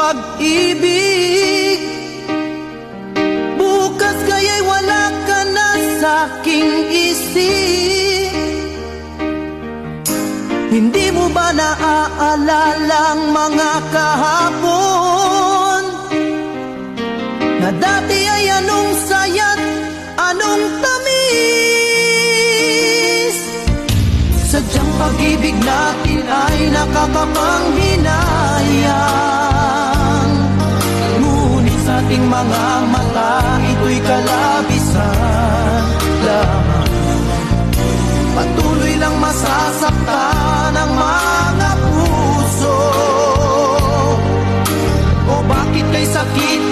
pag-ibig. Bukas kaya'y wala ka na sa'king isip. Hindi mo ba naaalala ang mga kahapon na dati ay anong saya't anong tamis? Sadyang pag-ibig natin ay nakakapanghinayang, ngunit sa ating mga mata ito'y kalabisan lamang. Patuloy lang masasaktan ang mga puso. O bakit kay sakit